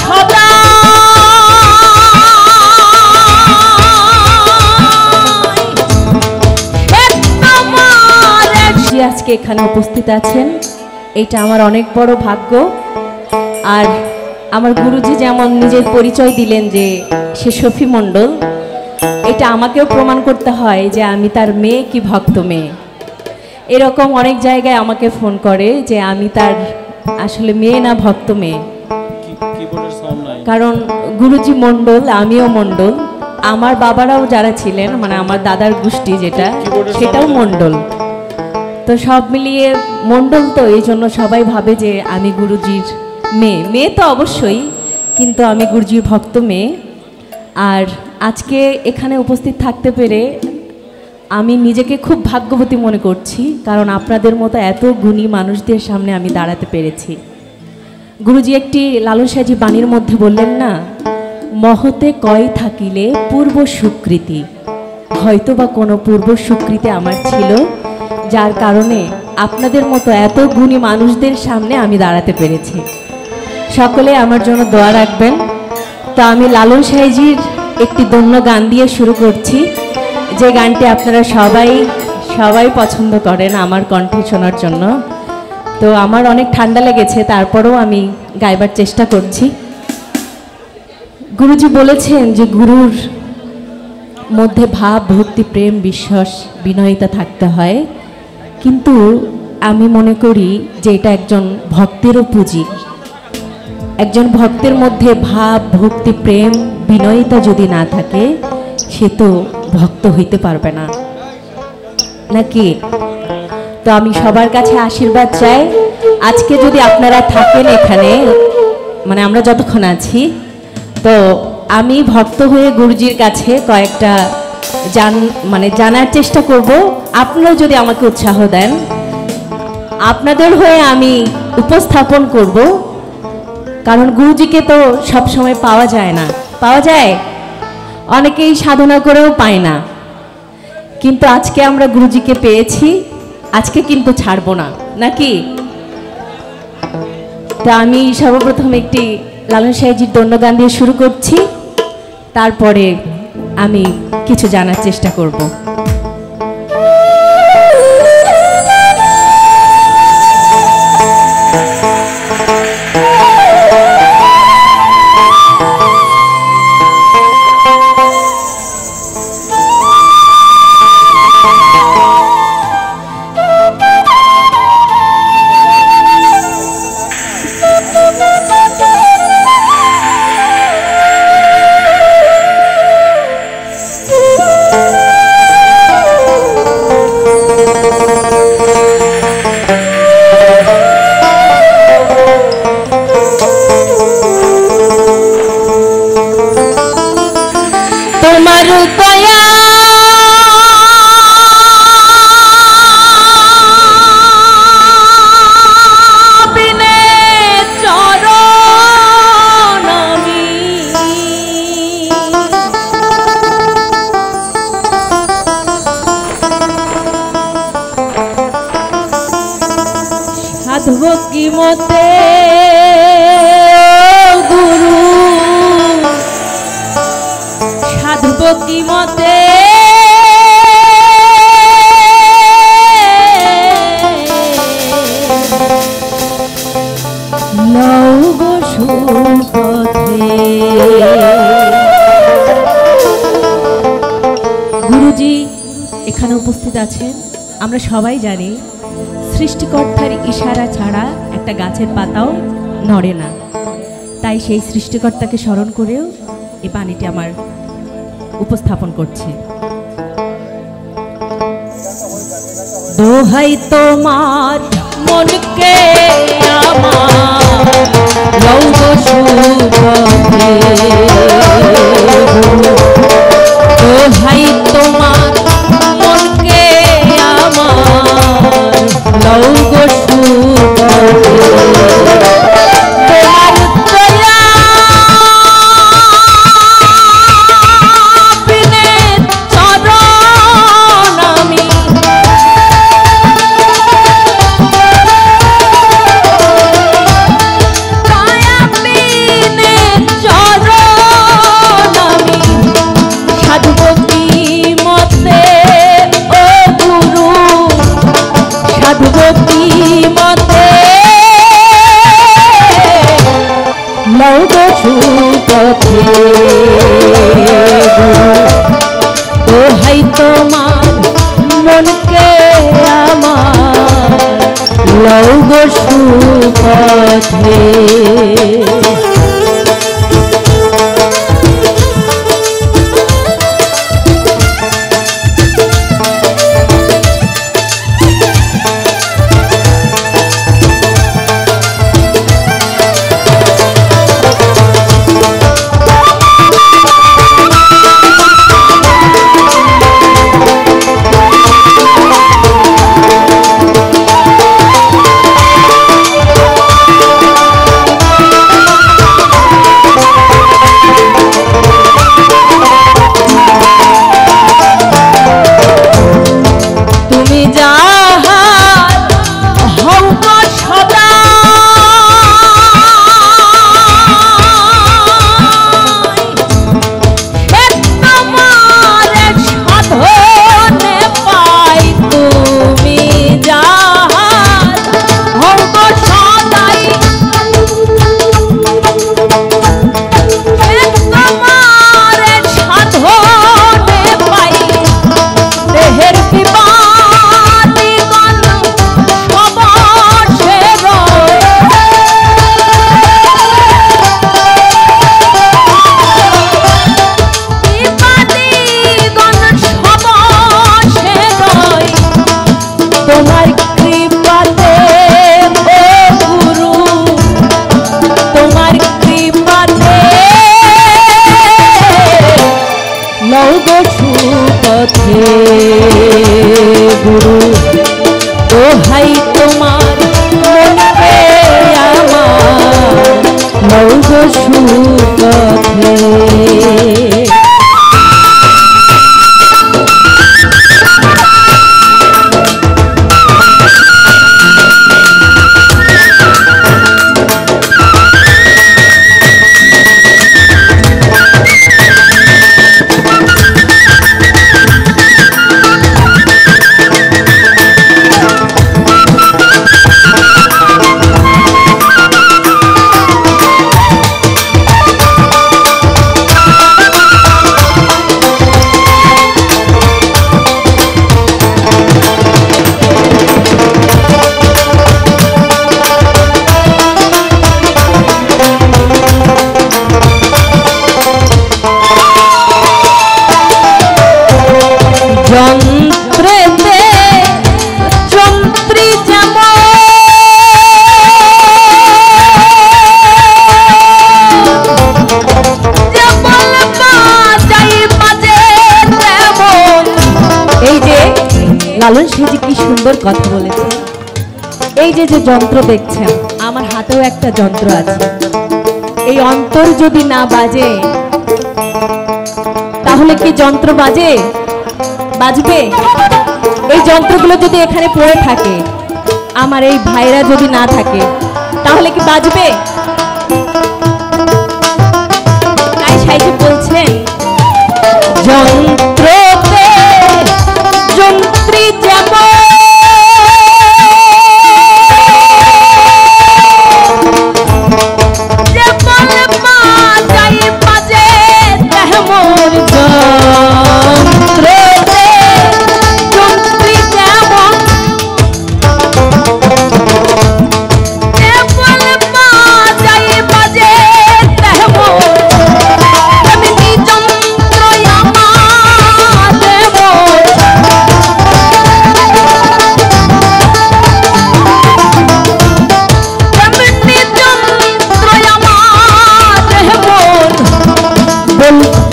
সদা আজকে এখানে উপস্থিত আছেন, এটা আমার অনেক বড় ভাগ্য। আর আমার গুরুজি যেমন নিজের পরিচয় দিলেন যে সে শফি মণ্ডল, এটা আমাকেও প্রমাণ করতে হয় যে আমি তার মেয়ে কি ভক্ত মেয়ে। এরকম অনেক জায়গায় আমাকে ফোন করে যে আমি তার আসলে মেয়ে না ভক্ত মেয়ে, কারণ গুরুজি মণ্ডল, আমিও মণ্ডল, আমার বাবারাও যারা ছিলেন মানে আমার দাদার গোষ্ঠী যেটা সেটাও মণ্ডল, তো সব মিলিয়ে মণ্ডল, তো এই জন্য সবাই ভাবে যে আমি গুরুজির মেয়ে। মেয়ে তো অবশ্যই, কিন্তু আমি গুরুজির ভক্ত মেয়ে। আর আজকে এখানে উপস্থিত থাকতে পেরে আমি নিজেকে খুব ভাগ্যবতী মনে করছি, কারণ আপনাদের মতো এত গুণী মানুষদের সামনে আমি দাঁড়াতে পেরেছি। গুরুজি একটি লালন সাহেজি বাণীর মধ্যে বললেন না, মহতে কয় থাকিলে পূর্ব স্বীকৃতি, হয়তো বা কোনো পূর্ব স্বীকৃতি আমার ছিল, যার কারণে আপনাদের মতো এত গুণী মানুষদের সামনে আমি দাঁড়াতে পেরেছি। সকলে আমার জন্য দোয়া রাখবেন। তো আমি লালন সাহেজির একটি দন্য গান দিয়ে শুরু করছি, যে গানটি আপনারা সবাই পছন্দ করেন আমার কণ্ঠে শোনার জন্য। তো আমার অনেক ঠান্ডা লেগেছে, তারপরেও আমি গাইবার চেষ্টা করছি। গুরুজি বলেছেন যে গুরুর মধ্যে ভাব, ভক্তি, প্রেম, বিশ্বাস, বিনয়িতা থাকতে হয়, কিন্তু আমি মনে করি যে এটা একজন ভক্তেরও পুঁজি। একজন ভক্তের মধ্যে ভাব, ভক্তি, প্রেম, বিনয়িতা যদি না থাকে, সে তো ভক্ত হইতে পারবে না, নাকি? তো আমি সবার কাছে আশীর্বাদ চাই, আজকে যদি আপনারা থাকেন এখানে, মানে আমরা যতক্ষণ আছি, তো আমি ভক্ত হয়ে গুরুজির কাছে কয়েকটা জানার চেষ্টা করব। আপনারাও যদি আমাকে উৎসাহ দেন, আপনাদের হয়ে আমি উপস্থাপন করব, কারণ গুরুজিকে তো সব সময় পাওয়া যায় না। পাওয়া যায়, অনেকেই সাধনা করেও পায় না, কিন্তু আজকে আমরা গুরুজিকে পেয়েছি, আজকে কিন্তু ছাড়বো না, নাকি? তো আমি সর্বপ্রথম একটি লালন সাহেজির দন্য গান দিয়ে শুরু করছি, তারপরে আমি কিছু জানার চেষ্টা করব। সাধব কি মতে গুরু, সাধব কি মতে লও গো সুপথে। গুরুজি এখানে উপস্থিত আছেন, আমরা সবাই জানি সৃষ্টিকর্তার ইশারা ছাড়া একটা গাছের পাতাও নড়ে না, তাই সেই সৃষ্টিকর্তাকে স্মরণ করেও এই বাণীটি আমার উপস্থাপন করছি। দোহাই তোমার মনকে আমার লও গো সুপথে, দোহাই তোমার মনকে আমার লও গো সুপথে। লও গো সুপথে দোহাই তোমার মনকে আমার লও গো সুপথে গুরু দোহাই তোমার মনকে আমার লও গো সুপথে যন্ত্রেতে যন্ত্রী যেমন বাজাই বাজে তেমন। এই যে লালন সেজি কি সুন্দর কথা বলেছে। এই যে যে যন্ত্র দেখছেন আমার হাতেও একটা যন্ত্র আছে। এই অন্তর যদি না বাজে তাহলে কি যন্ত্র বাজে? বাজবে? এই যন্ত্রগুলো যদি এখানে পড়ে থাকে, আমার এই ভাইরা যদি না থাকে, তাহলে কি বাজবে? তাই সাইজে বলছেন যন্ত্রতে যন্ত্রী যেমন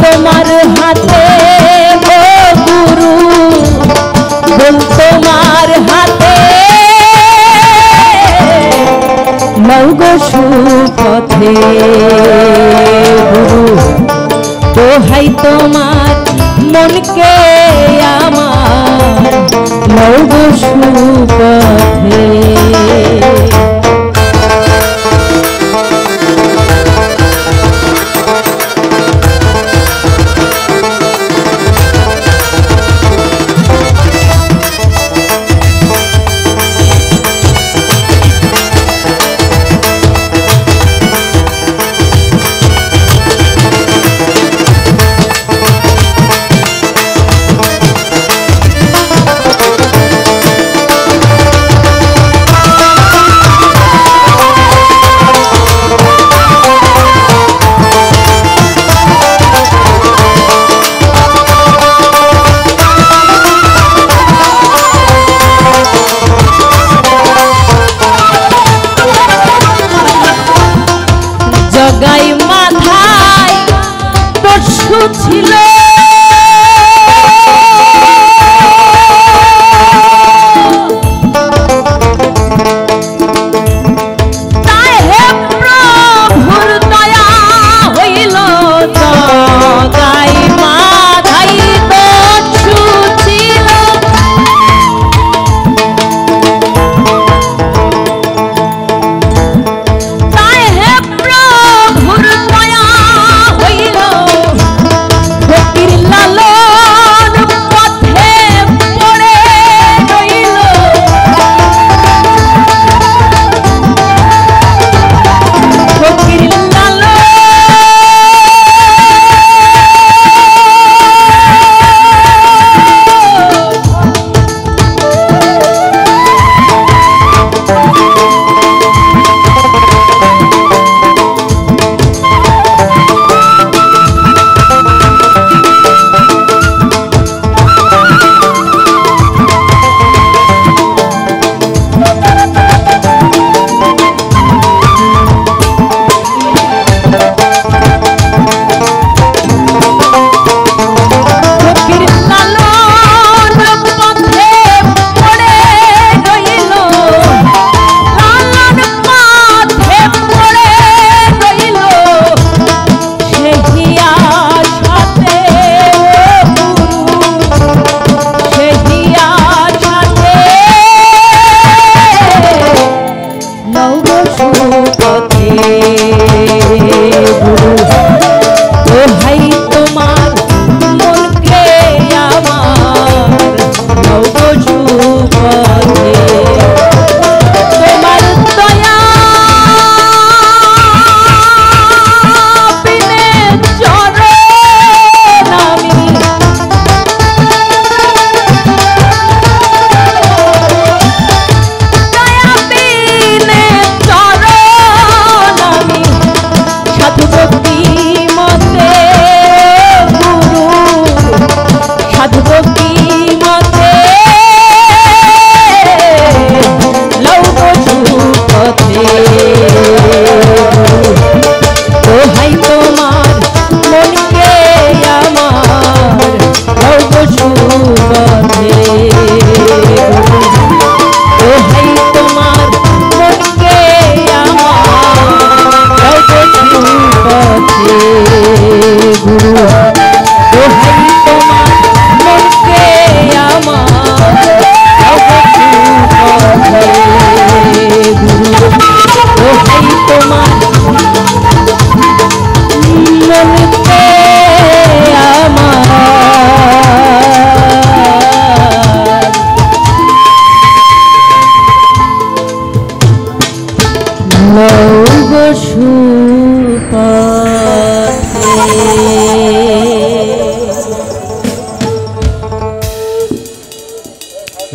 তোমার হাতে গুরু বল তোমার হাতে লও গো সুপথে গুরু দোহাই তোমার মনকে আমার লও গো সুপথে গাই মাথায় দস্যু ছিল তোমার মনকে